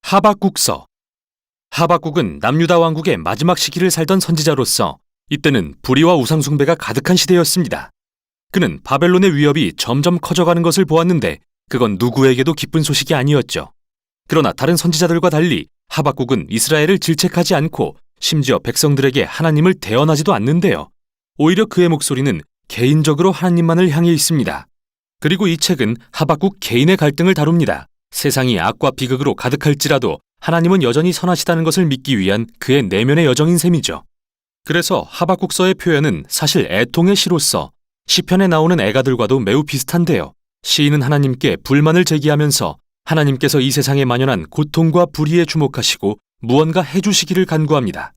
하박국서. 하박국은 남유다 왕국의 마지막 시기를 살던 선지자로서 이때는 불의와 우상숭배가 가득한 시대였습니다. 그는 바벨론의 위협이 점점 커져가는 것을 보았는데 그건 누구에게도 기쁜 소식이 아니었죠. 그러나 다른 선지자들과 달리 하박국은 이스라엘을 질책하지 않고 심지어 백성들에게 하나님을 대언하지도 않는데요. 오히려 그의 목소리는 개인적으로 하나님만을 향해 있습니다. 그리고 이 책은 하박국 개인의 갈등을 다룹니다. 세상이 악과 비극으로 가득할지라도 하나님은 여전히 선하시다는 것을 믿기 위한 그의 내면의 여정인 셈이죠. 그래서 하박국서의 표현은 사실 애통의 시로서 시편에 나오는 애가들과도 매우 비슷한데요. 시인은 하나님께 불만을 제기하면서 하나님께서 이 세상에 만연한 고통과 불의에 주목하시고 무언가 해주시기를 간구합니다.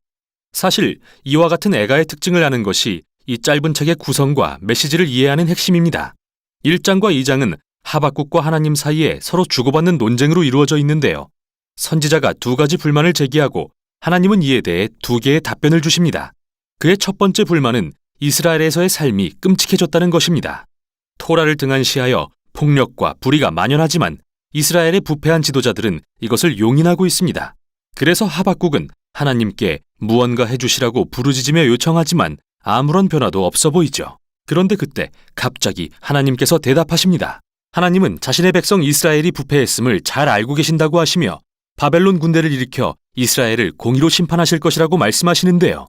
사실 이와 같은 애가의 특징을 아는 것이 이 짧은 책의 구성과 메시지를 이해하는 핵심입니다. 1장과 2장은 하박국과 하나님 사이에 서로 주고받는 논쟁으로 이루어져 있는데요. 선지자가 두 가지 불만을 제기하고 하나님은 이에 대해 두 개의 답변을 주십니다. 그의 첫 번째 불만은 이스라엘에서의 삶이 끔찍해졌다는 것입니다. 토라를 등한시하여 폭력과 불의가 만연하지만 이스라엘의 부패한 지도자들은 이것을 용인하고 있습니다. 그래서 하박국은 하나님께 무언가 해주시라고 부르짖으며 요청하지만 아무런 변화도 없어 보이죠. 그런데 그때 갑자기 하나님께서 대답하십니다. 하나님은 자신의 백성 이스라엘이 부패했음을 잘 알고 계신다고 하시며 바벨론 군대를 일으켜 이스라엘을 공의로 심판하실 것이라고 말씀하시는데요.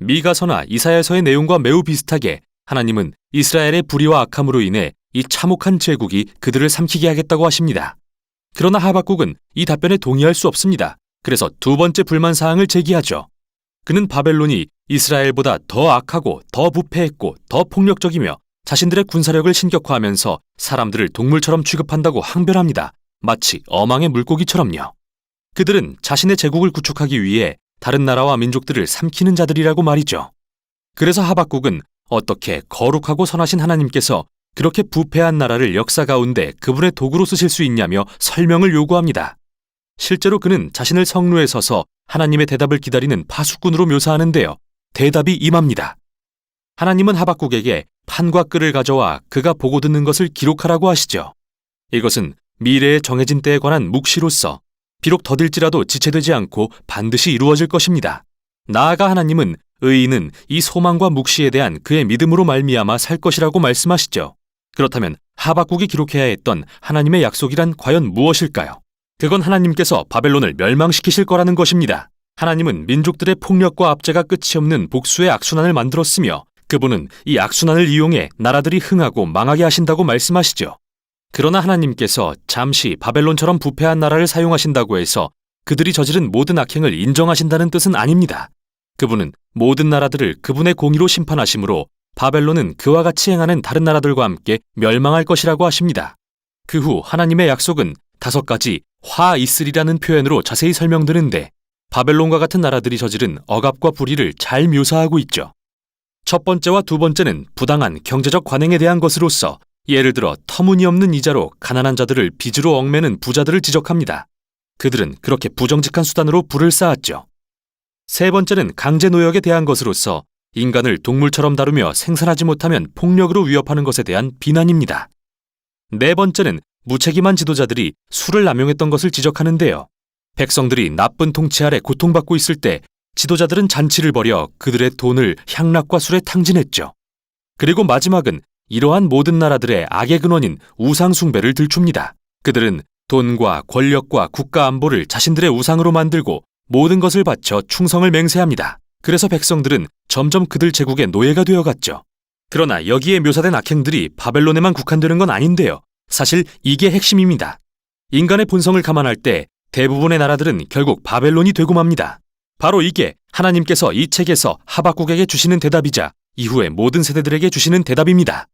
미가서나 이사야서의 내용과 매우 비슷하게 하나님은 이스라엘의 불의와 악함으로 인해 이 참혹한 제국이 그들을 삼키게 하겠다고 하십니다. 그러나 하박국은 이 답변에 동의할 수 없습니다. 그래서 두 번째 불만사항을 제기하죠. 그는 바벨론이 이스라엘보다 더 악하고 더 부패했고 더 폭력적이며 자신들의 군사력을 신격화하면서 사람들을 동물처럼 취급한다고 항변합니다. 마치 어망의 물고기처럼요. 그들은 자신의 제국을 구축하기 위해 다른 나라와 민족들을 삼키는 자들이라고 말이죠. 그래서 하박국은 어떻게 거룩하고 선하신 하나님께서 그렇게 부패한 나라를 역사 가운데 그분의 도구로 쓰실 수 있냐며 설명을 요구합니다. 실제로 그는 자신을 성루에 서서 하나님의 대답을 기다리는 파수꾼으로 묘사하는데요. 대답이 임합니다. 하나님은 하박국에게 판과 끈을 가져와 그가 보고 듣는 것을 기록하라고 하시죠. 이것은 미래에 정해진 때에 관한 묵시로서 비록 더딜지라도 지체되지 않고 반드시 이루어질 것입니다. 나아가 하나님은 의인은 이 소망과 묵시에 대한 그의 믿음으로 말미암아 살 것이라고 말씀하시죠. 그렇다면 하박국이 기록해야 했던 하나님의 약속이란 과연 무엇일까요? 그건 하나님께서 바벨론을 멸망시키실 거라는 것입니다. 하나님은 민족들의 폭력과 압제가 끝이 없는 복수의 악순환을 만들었으며 그분은 이 악순환을 이용해 나라들이 흥하고 망하게 하신다고 말씀하시죠. 그러나 하나님께서 잠시 바벨론처럼 부패한 나라를 사용하신다고 해서 그들이 저지른 모든 악행을 인정하신다는 뜻은 아닙니다. 그분은 모든 나라들을 그분의 공의로 심판하시므로 바벨론은 그와 같이 행하는 다른 나라들과 함께 멸망할 것이라고 하십니다. 그 후 하나님의 약속은 5가지 화 있으리라는 표현으로 자세히 설명드는데 바벨론과 같은 나라들이 저지른 억압과 불의를 잘 묘사하고 있죠. 첫 번째와 두 번째는 부당한 경제적 관행에 대한 것으로서 예를 들어 터무니없는 이자로 가난한 자들을 빚으로 얽매는 부자들을 지적합니다. 그들은 그렇게 부정직한 수단으로 부를 쌓았죠. 세 번째는 강제 노역에 대한 것으로서 인간을 동물처럼 다루며 생산하지 못하면 폭력으로 위협하는 것에 대한 비난입니다. 네 번째는 무책임한 지도자들이 술을 남용했던 것을 지적하는데요. 백성들이 나쁜 통치 아래 고통받고 있을 때 지도자들은 잔치를 벌여 그들의 돈을 향락과 술에 탕진했죠. 그리고 마지막은 이러한 모든 나라들의 악의 근원인 우상숭배를 들춥니다. 그들은 돈과 권력과 국가 안보를 자신들의 우상으로 만들고 모든 것을 바쳐 충성을 맹세합니다. 그래서 백성들은 점점 그들 제국의 노예가 되어갔죠. 그러나 여기에 묘사된 악행들이 바벨론에만 국한되는 건 아닌데요. 사실 이게 핵심입니다. 인간의 본성을 감안할 때 대부분의 나라들은 결국 바벨론이 되고 맙니다. 바로 이게 하나님께서 이 책에서 하박국에게 주시는 대답이자 이후의 모든 세대들에게 주시는 대답입니다.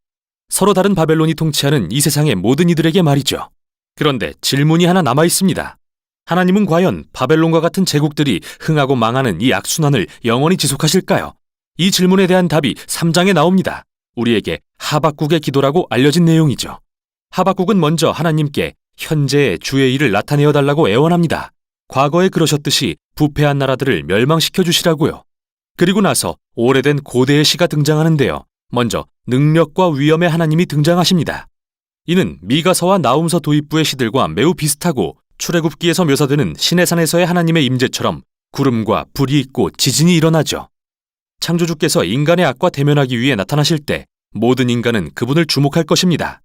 서로 다른 바벨론이 통치하는 이 세상의 모든 이들에게 말이죠. 그런데 질문이 하나 남아 있습니다. 하나님은 과연 바벨론과 같은 제국들이 흥하고 망하는 이 악순환을 영원히 지속하실까요? 이 질문에 대한 답이 3장에 나옵니다. 우리에게 하박국의 기도라고 알려진 내용이죠. 하박국은 먼저 하나님께 현재의 주의 일을 나타내어 달라고 애원합니다. 과거에 그러셨듯이 부패한 나라들을 멸망시켜 주시라고요. 그리고 나서 오래된 고대의 시가 등장하는데요. 먼저 능력과 위엄의 하나님이 등장하십니다. 이는 미가서와 나훔서 도입부의 시들과 매우 비슷하고 출애굽기에서 묘사되는 시내산에서의 하나님의 임재처럼 구름과 불이 있고 지진이 일어나죠. 창조주께서 인간의 악과 대면하기 위해 나타나실 때 모든 인간은 그분을 주목할 것입니다.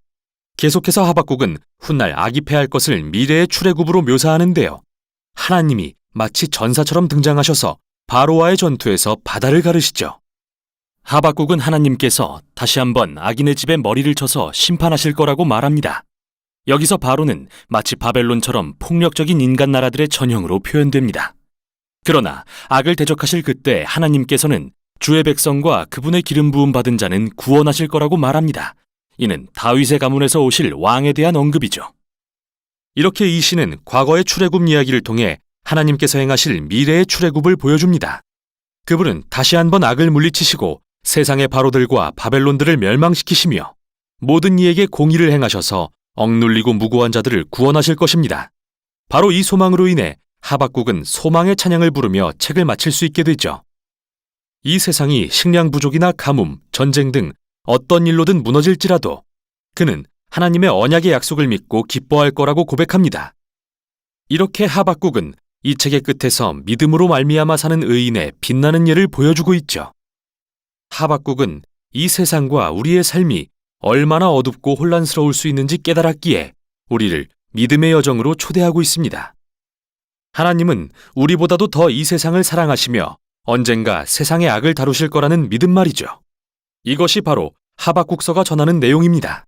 계속해서 하박국은 훗날 악이 패할 것을 미래의 출애굽으로 묘사하는데요. 하나님이 마치 전사처럼 등장하셔서 바로와의 전투에서 바다를 가르시죠. 하박국은 하나님께서 다시 한번 악인의 집에 머리를 쳐서 심판하실 거라고 말합니다. 여기서 바로는 마치 바벨론처럼 폭력적인 인간 나라들의 전형으로 표현됩니다. 그러나 악을 대적하실 그때 하나님께서는 주의 백성과 그분의 기름 부음 받은 자는 구원하실 거라고 말합니다. 이는 다윗의 가문에서 오실 왕에 대한 언급이죠. 이렇게 이 시는 과거의 출애굽 이야기를 통해 하나님께서 행하실 미래의 출애굽을 보여줍니다. 그분은 다시 한번 악을 물리치시고 세상의 바로들과 바벨론들을 멸망시키시며 모든 이에게 공의를 행하셔서 억눌리고 무고한 자들을 구원하실 것입니다. 바로 이 소망으로 인해 하박국은 소망의 찬양을 부르며 책을 마칠 수 있게 되죠. 이 세상이 식량 부족이나 가뭄, 전쟁 등 어떤 일로든 무너질지라도 그는 하나님의 언약의 약속을 믿고 기뻐할 거라고 고백합니다. 이렇게 하박국은 이 책의 끝에서 믿음으로 말미암아 사는 의인의 빛나는 예를 보여주고 있죠. 하박국은 이 세상과 우리의 삶이 얼마나 어둡고 혼란스러울 수 있는지 깨달았기에 우리를 믿음의 여정으로 초대하고 있습니다. 하나님은 우리보다도 더 이 세상을 사랑하시며 언젠가 세상의 악을 다루실 거라는 믿음 말이죠. 이것이 바로 하박국서가 전하는 내용입니다.